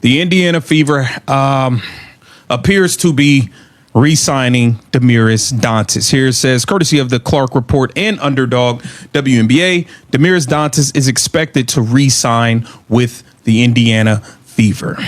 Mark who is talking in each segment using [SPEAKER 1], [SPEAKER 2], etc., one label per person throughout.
[SPEAKER 1] the Indiana Fever appears to be re-signing Damiris Dantas. Here it says, courtesy of the Clark Report and Underdog WNBA, Damiris Dantas is expected to re-sign with the Indiana Fever.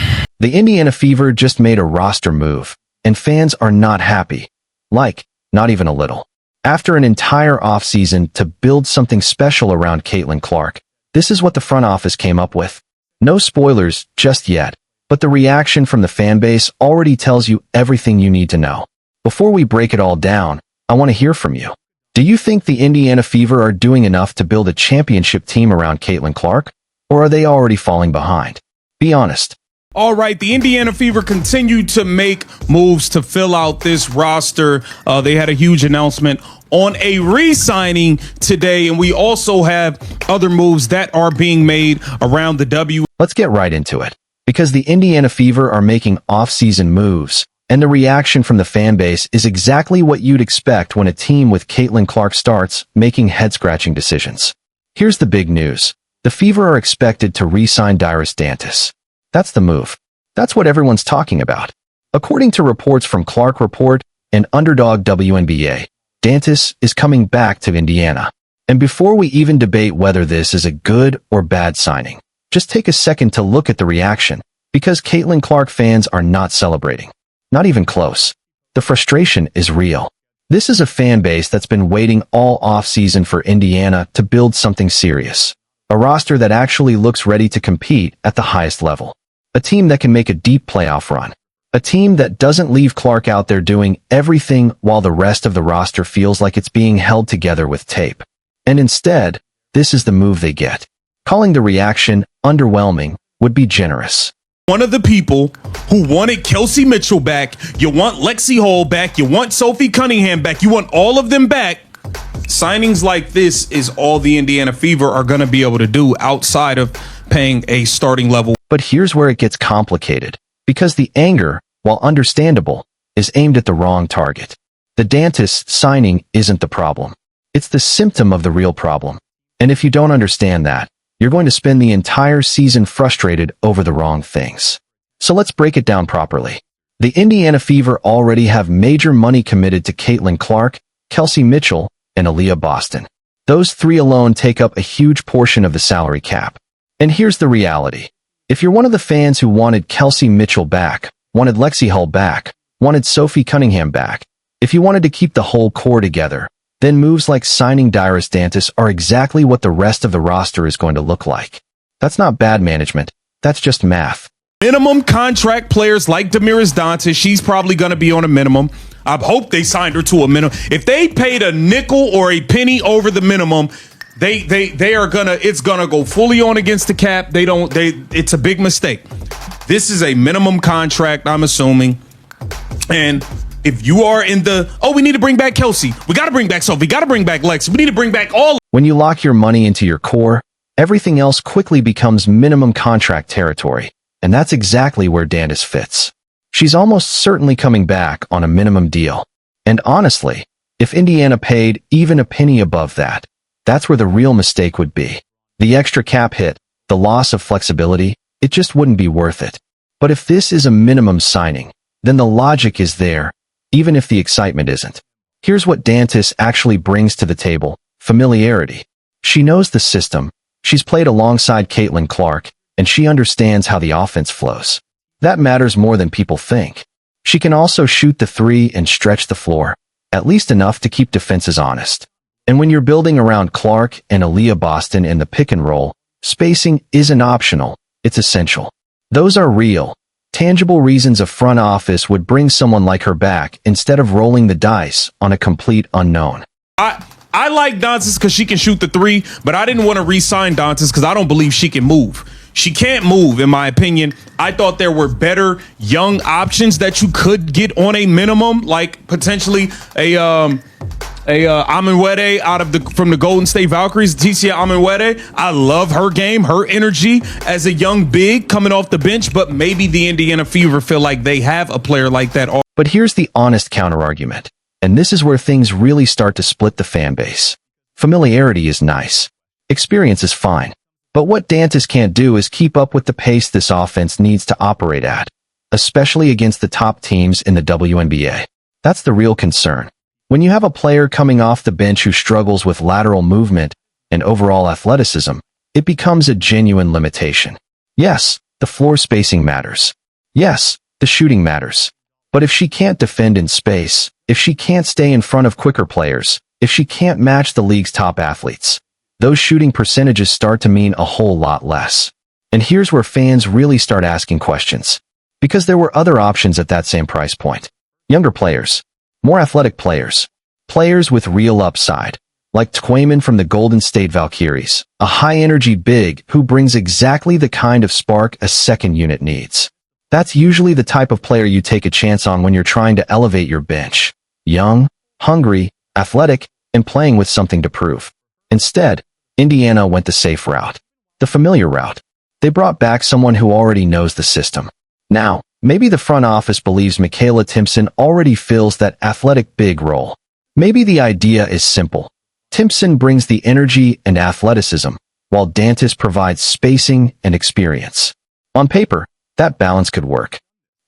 [SPEAKER 2] The Indiana Fever just made a roster move, and fans are not happy. Not even a little. After an entire offseason to build something special around Caitlin Clark, this is what the front office came up with. No spoilers just yet, but the reaction from the fan base already tells you everything you need to know. Before we break it all down, I want to hear from you. Do you think the Indiana Fever are doing enough to build a championship team around Caitlin Clark, or are they already falling behind? Be honest.
[SPEAKER 1] All right, the Indiana Fever continue to make moves to fill out this roster. They had a huge announcement on a re-signing today, and we also have other moves that are being made around the W.
[SPEAKER 2] Let's get right into it, because the Indiana Fever are making off-season moves, and the reaction from the fan base is exactly what you'd expect when a team with Caitlin Clark starts making head-scratching decisions. Here's the big news. The Fever are expected to re-sign Damiris Dantas. That's the move. That's what everyone's talking about. According to reports from Clark Report and Underdog WNBA, Dantas is coming back to Indiana. And before we even debate whether this is a good or bad signing, just take a second to look at the reaction, because Caitlin Clark fans are not celebrating. Not even close. The frustration is real. This is a fan base that's been waiting all off-season for Indiana to build something serious. A roster that actually looks ready to compete at the highest level. A team that can make a deep playoff run. A team that doesn't leave Clark out there doing everything while the rest of the roster feels like it's being held together with tape. And instead, this is the move they get. Calling the reaction underwhelming would be generous.
[SPEAKER 1] One of the people who wanted Kelsey Mitchell back, you want Lexi Hall back, you want Sophie Cunningham back, you want all of them back. Signings like this is all the Indiana Fever are going to be able to do outside of paying a starting level.
[SPEAKER 2] But here's where it gets complicated, because the anger, while understandable, is aimed at the wrong target. The Dantas signing isn't the problem. It's the symptom of the real problem. And if you don't understand that, you're going to spend the entire season frustrated over the wrong things. So let's break it down properly. The Indiana Fever already have major money committed to Caitlin Clark, Kelsey Mitchell, and Aaliyah Boston. Those three alone take up a huge portion of the salary cap. And here's the reality. If you're one of the fans who wanted Kelsey Mitchell back, wanted Lexi Hull back, wanted Sophie Cunningham back, if you wanted to keep the whole core together, then moves like signing Damiris Dantas are exactly what the rest of the roster is going to look like. That's not bad management. That's just math.
[SPEAKER 1] Minimum contract players like Damiris Dantas, she's probably going to be on a minimum. I hope they signed her to a minimum. If they paid a nickel or a penny over the minimum, it's gonna go fully on against the cap. It's a big mistake. This is a minimum contract, I'm assuming. And if you are in we need to bring back Kelsey, we got to bring back Sophie, we got to bring back Lex, we need to bring back all.
[SPEAKER 2] When you lock your money into your core, everything else quickly becomes minimum contract territory. And that's exactly where Dantas fits. She's almost certainly coming back on a minimum deal. And honestly, if Indiana paid even a penny above that, that's where the real mistake would be. The extra cap hit, the loss of flexibility, it just wouldn't be worth it. But if this is a minimum signing, then the logic is there, even if the excitement isn't. Here's what Dantas actually brings to the table: familiarity. She knows the system, she's played alongside Caitlin Clark, and she understands how the offense flows. That matters more than people think. She can also shoot the three and stretch the floor, at least enough to keep defenses honest. And when you're building around Clark and Aaliyah Boston in the pick and roll, spacing isn't optional, it's essential. Those are real, tangible reasons a front office would bring someone like her back instead of rolling the dice on a complete unknown.
[SPEAKER 1] I like Dantas because she can shoot the three, but I didn't want to re-sign Dantas because I don't believe she can move. She can't move, in my opinion. I thought there were better young options that you could get on a minimum, like potentially a Amenwede from the Golden State Valkyries, Ticia Amenwede. I love her game, her energy as a young big coming off the bench, but maybe the Indiana Fever feel like they have a player like that.
[SPEAKER 2] But here's the honest counterargument, and this is where things really start to split the fan base. Familiarity is nice. Experience is fine. But what Dantas can't do is keep up with the pace this offense needs to operate at, especially against the top teams in the WNBA. That's the real concern. When you have a player coming off the bench who struggles with lateral movement and overall athleticism, it becomes a genuine limitation. Yes, the floor spacing matters. Yes, the shooting matters. But if she can't defend in space, if she can't stay in front of quicker players, if she can't match the league's top athletes, those shooting percentages start to mean a whole lot less. And here's where fans really start asking questions. Because there were other options at that same price point. Younger players, more athletic players, players with real upside, like Twayman from the Golden State Valkyries, a high-energy big who brings exactly the kind of spark a second unit needs. That's usually the type of player you take a chance on when you're trying to elevate your bench. Young, hungry, athletic, and playing with something to prove. Instead, Indiana went the safe route, the familiar route. They brought back someone who already knows the system. Now, maybe the front office believes Michaela Timpson already fills that athletic big role. Maybe the idea is simple. Timpson brings the energy and athleticism, while Dantas provides spacing and experience. On paper, that balance could work.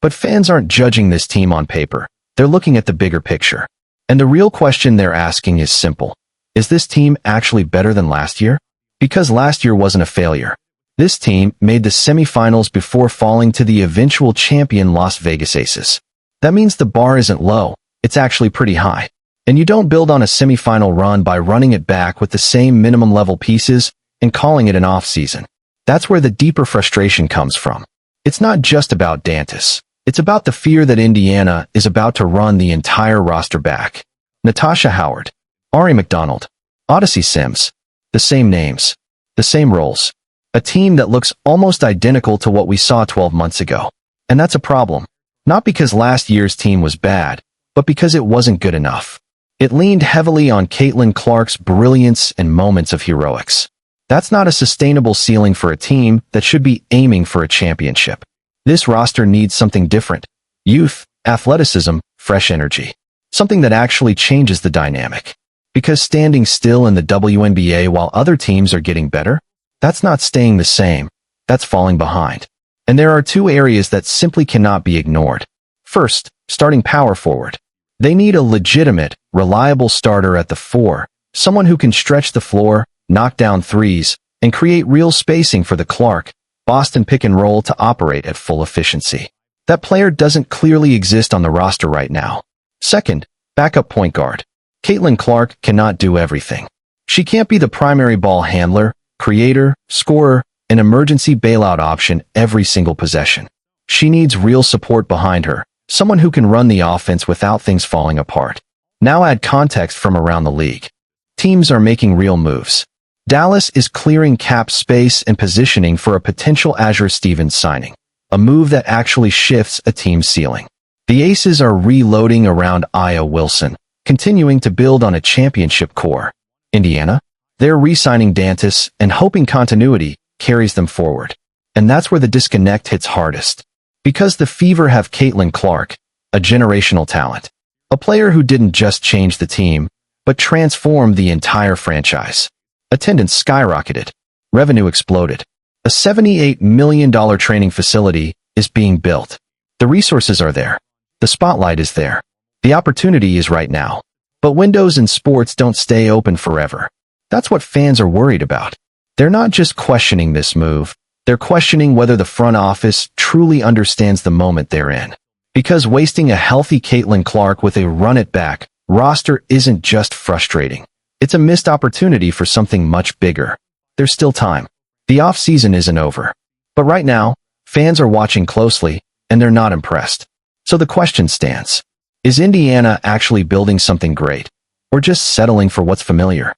[SPEAKER 2] But fans aren't judging this team on paper. They're looking at the bigger picture. And the real question they're asking is simple. Is this team actually better than last year? Because last year wasn't a failure. This team made the semifinals before falling to the eventual champion Las Vegas Aces. That means the bar isn't low, it's actually pretty high. And you don't build on a semifinal run by running it back with the same minimum level pieces and calling it an off-season. That's where the deeper frustration comes from. It's not just about Dantas. It's about the fear that Indiana is about to run the entire roster back. Natasha Howard, Ari McDonald, Odyssey Sims. The same names. The same roles. A team that looks almost identical to what we saw 12 months ago. And that's a problem. Not because last year's team was bad, but because it wasn't good enough. It leaned heavily on Caitlin Clark's brilliance and moments of heroics. That's not a sustainable ceiling for a team that should be aiming for a championship. This roster needs something different. Youth, athleticism, fresh energy. Something that actually changes the dynamic. Because standing still in the WNBA while other teams are getting better, that's not staying the same. That's falling behind. And there are two areas that simply cannot be ignored. First, starting power forward. They need a legitimate, reliable starter at the 4, someone who can stretch the floor, knock down threes, and create real spacing for the Clark, Boston pick and roll to operate at full efficiency. That player doesn't clearly exist on the roster right now. Second, backup point guard. Caitlin Clark cannot do everything. She can't be the primary ball handler, creator, scorer, and emergency bailout option every single possession. She needs real support behind her, someone who can run the offense without things falling apart. Now add context from around the league. Teams are making real moves. Dallas is clearing cap space and positioning for a potential Azure Stevens signing, a move that actually shifts a team's ceiling. The Aces are reloading around Aya Wilson, continuing to build on a championship core. Indiana, they're re-signing Dantas and hoping continuity carries them forward. And that's where the disconnect hits hardest. Because the Fever have Caitlin Clark, a generational talent. A player who didn't just change the team, but transformed the entire franchise. Attendance skyrocketed. Revenue exploded. A $78 million training facility is being built. The resources are there. The spotlight is there. The opportunity is right now. But windows in sports don't stay open forever. That's what fans are worried about. They're not just questioning this move. They're questioning whether the front office truly understands the moment they're in. Because wasting a healthy Caitlin Clark with a run-it-back roster isn't just frustrating. It's a missed opportunity for something much bigger. There's still time. The off-season isn't over. But right now, fans are watching closely, and they're not impressed. So the question stands. Is Indiana actually building something great? Or just settling for what's familiar?